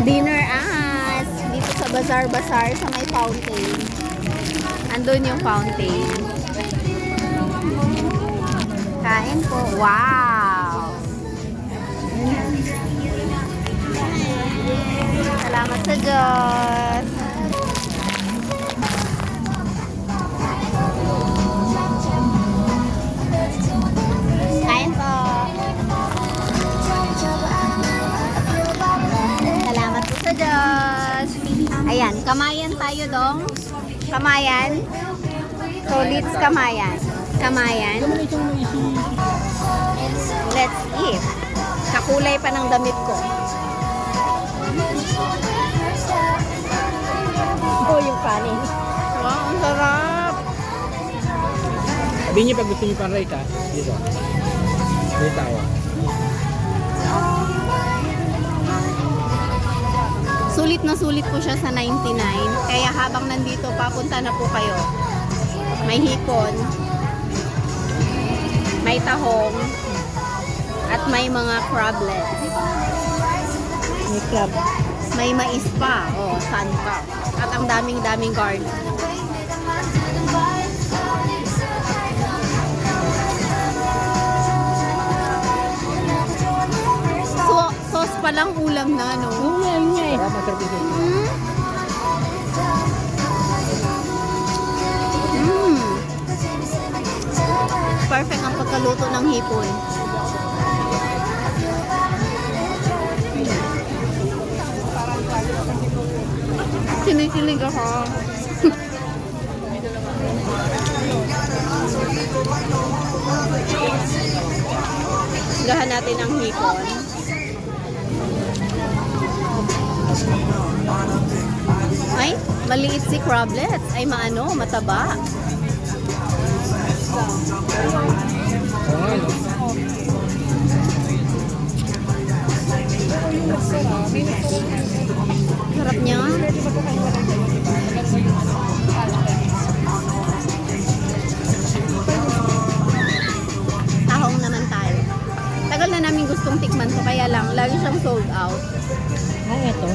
Dinner as dito sa Bazaar sa may fountain. Andun yung fountain. Kain po. Wow! Salamat sa Diyos. Kain po. Salamat po sa Diyos. Ayan, kamayan tayo dong. Kamayan. So, let's kamayan. Kamayan. Let's eat. Kakulay pa ng damit ko. Oh, yung kanin. Wow, ang sarap. Sabihin niyo pag gusto niyo pan-rate ha. Dito. Dito ako. Sulit na sulit po siya sa 99. Kaya habang nandito, papunta na po kayo. May hipon. May tahong. At may mga crablets. May club. May mais pa. O, santa. At ang daming-daming garlic. So, sauce pa lang ulam na, no? Oo nga, yun nga eh. Sarap, masarap ito. Perfect ang pagkaluto ng hipon. Kinikilig ako. Gahan natin ang hipon. Ay, maliit si crablets. Ay, maano, mataba. Oo nga, no? Sarap niya. Tahong naman tayo. Tagal na namin gustong tikman to, kaya lang, lagi siyang sold out. Ay, ito.